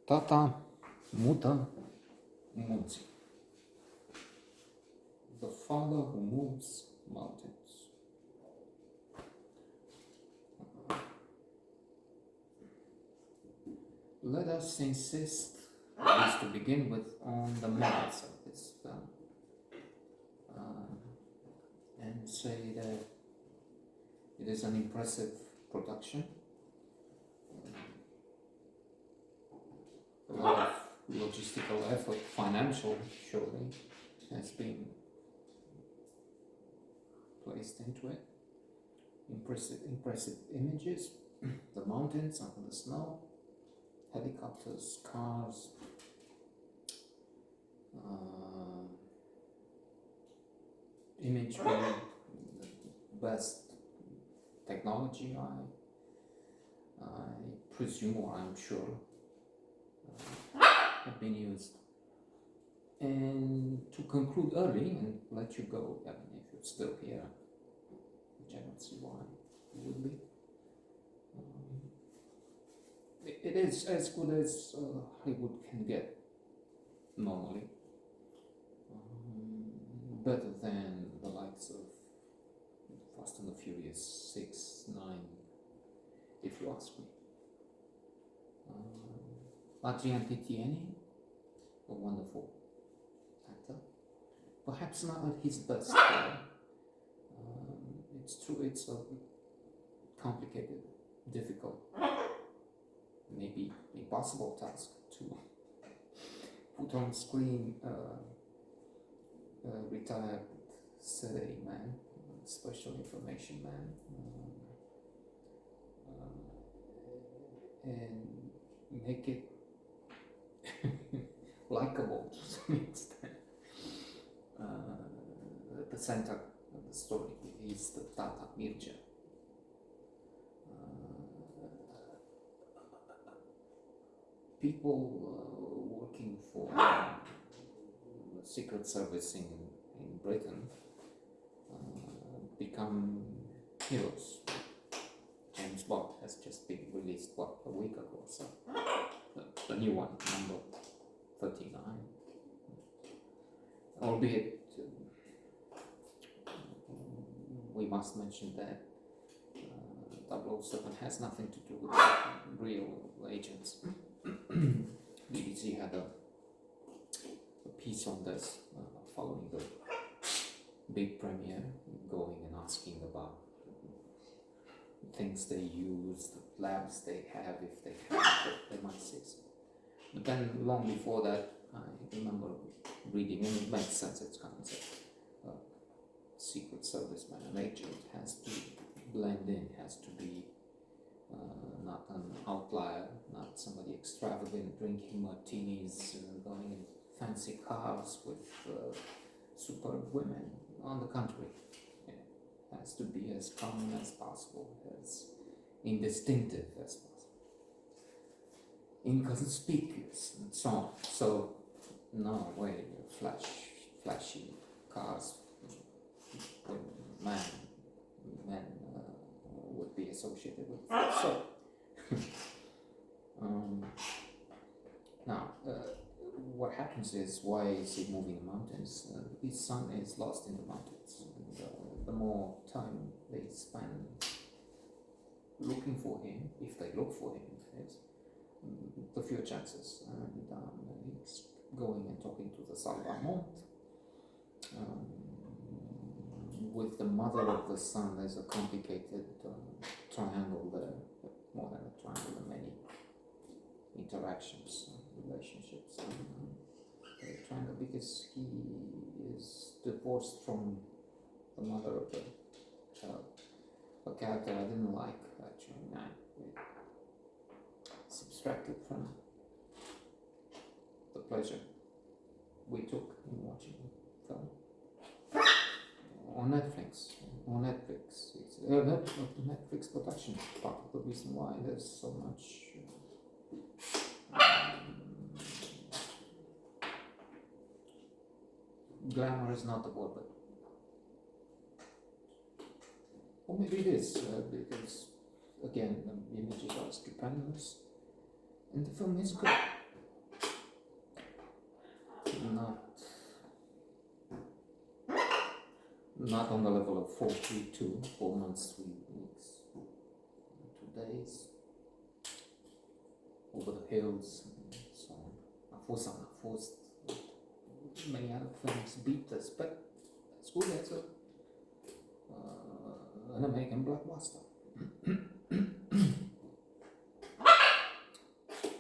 Tata, Muta, Muntii, the father who moves mountains. Let us insist, at least to begin with, on the merits of this film, and say that it is an impressive production. A lot of logistical effort, financial surely, has been placed into it. Impressive images, the mountains under the snow, helicopters, cars, imagery, the best technology, I presume, or I'm sure, have been used. And to conclude early and let you go, I mean, if you're still here, which I don't see why you would be, it is as good as Hollywood can get normally. Better than the likes of Fast and the Furious 6, 9, if you ask me. Adrian Titieni, a wonderful actor, perhaps not at his best. It's true, it's a complicated, difficult, maybe impossible task to put on screen a retired CIA man, special information man, and make it likable to some extent. At the center of the story is the Tata Mirja. People working for the Secret Service in Britain become heroes. James Bond has just been released, a week ago or so. The new one, number 39. Albeit, we must mention that 007 has nothing to do with real agents. BBC had a piece on this following the big premiere, going and asking about things they use, the labs they have, if they have, they might say so. But then, long before that, I remember reading, and it makes sense, it's concept. Secret Service man, an agent has to blend in, has to be not an outlier, not somebody extravagant drinking martinis, going in fancy cars with superb women. On the contrary, it has to be as common as possible, as indistinctive as possible, inconspicuous, and so on. So, no way, flashy cars, men would be associated with. So, now, what happens is, why is he moving the mountains? His son is lost in the mountains. And, the more time they spend looking for him, if they look for him, the fewer chances. And he's going and talking to the Salvamont. With the mother of the son, there's a complicated triangle there, more than a triangle, and many interactions, relationships. A triangle because he is divorced from the mother of the child. A character I didn't like, actually. I subtracted from the pleasure we took in watching the film. On Netflix. It's a Netflix production. Part of the reason why there's so much glamour is not the word, but or maybe it is because again the images are stupendous and the film is good. not on the level of 432, 4 months, 3 weeks, 2 days, over the hills, and so on. Of course, many other things beat this, but it's good as an American blockbuster.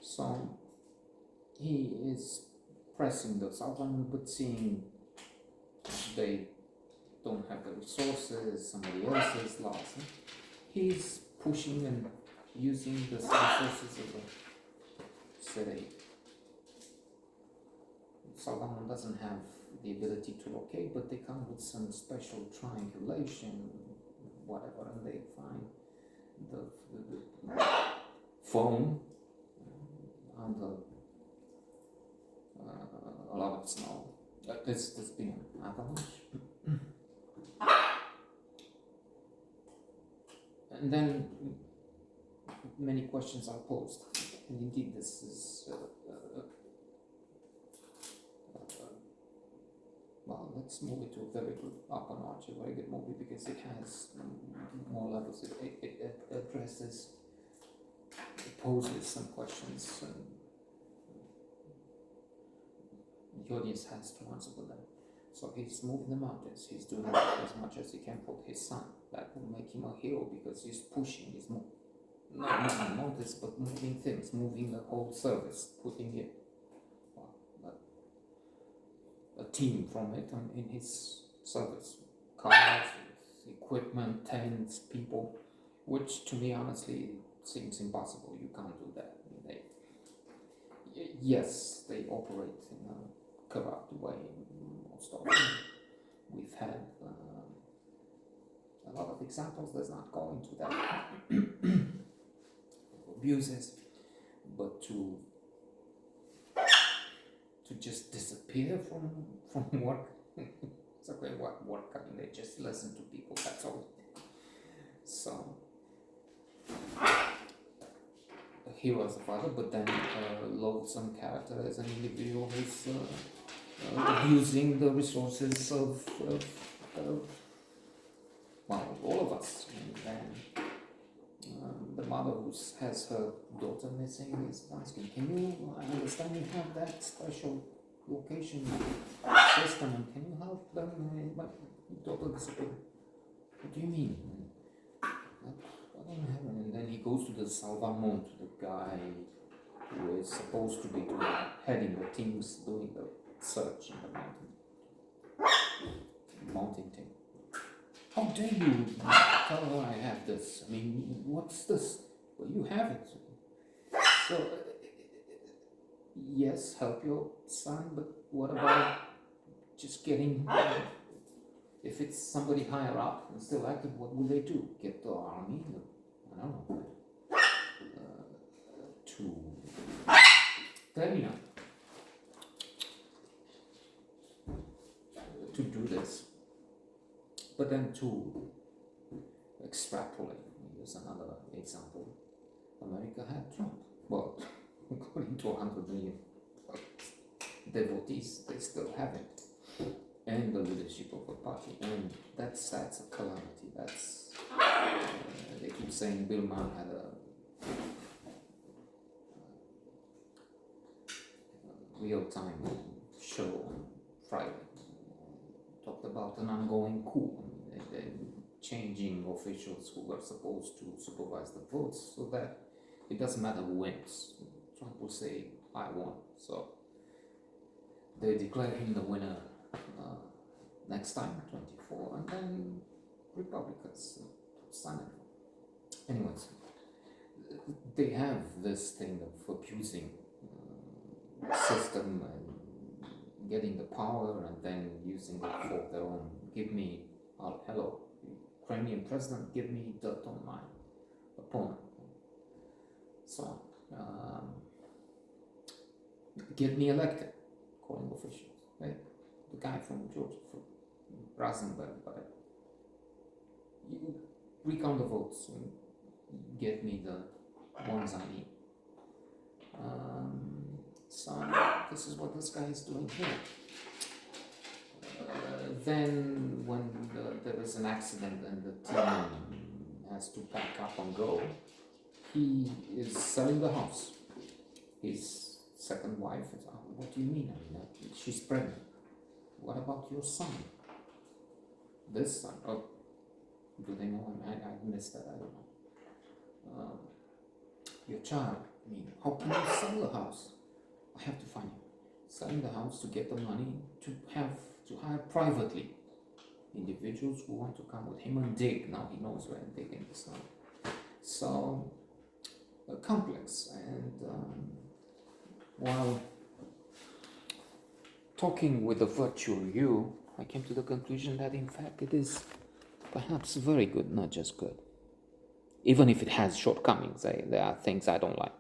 So he is pressing the Southern, but seeing they don't have the resources, somebody else is lost. He's pushing and using the resources of the city. Southern doesn't have the ability to locate, but they come with some special triangulation, whatever, and they find the phone under a lot of snow. There's been an avalanche. And then many questions are posed. And indeed, this is well, let's move it to a very good upper notch, a very good movie, because it has more levels. It addresses, it poses some questions, and the audience has to answer for them. So he's moving the mountains, he's doing as much as he can for his son. That will make him a hero, because he's pushing, he's not moving mountains, but moving things, moving the whole service, putting it, a team from it in his service. Cars, equipment, tents, people, which to me honestly seems impossible. You can't do that. Yes, they operate in a corrupt way, most of them. We've had a lot of examples. Let's not go into that. Abuses, but to just disappear from work. It's okay, what work? I mean, they just listen to people, that's all. So the hero as a father, but then loathsome character as an individual who's abusing the resources of well, all of us. And then the mother who has her daughter missing is asking, I understand you have that special location system, and can you help them? My daughter disappeared. What do you mean? I don't have it. And then he goes to the Salvamont, the guy who is supposed to be heading the teams doing the search in the mountain team. How dare you tell her I have this? I mean, what's this? Well, you have it. So, yes, help your son, but what about just getting, if it's somebody higher up and still active, what will they do? Get the army? I don't know. To Termina. To do this. But then to extrapolate, here's another example. America had Trump. Well, according to 100 million devotees, they still have it. And the leadership of the party. And that's a calamity. That's, they keep saying Bill Maher had a real-time show on Friday. Talked about an ongoing coup, and changing officials who were supposed to supervise the votes so that it doesn't matter who wins. Trump will say, I won. So they declare him the winner next time, 24, and then Republicans sign it. Anyways, they have this thing of abusing system and getting the power and then using it for their own. Give me, hello, Ukrainian president, give me dirt on my opponent. So, get me elected, calling officials. Right? The guy from Georgia, from Rosenberg, but you recount the votes and get me the ones I need. So this is what this guy is doing here. Then when there is an accident and the team has to pack up and go, he is selling the house. His second wife is, oh, what do you mean? I mean, she's pregnant. What about your son? This son? Oh, do they know him? I missed that, I don't know. Your child, I mean, how can you sell the house? I have to find him. Selling the house to get the money to hire privately individuals who want to come with him and dig. Now he knows where digging is now. So complex. And while talking with the virtual you, I came to the conclusion that in fact it is perhaps very good, not just good. Even if it has shortcomings, there are things I don't like.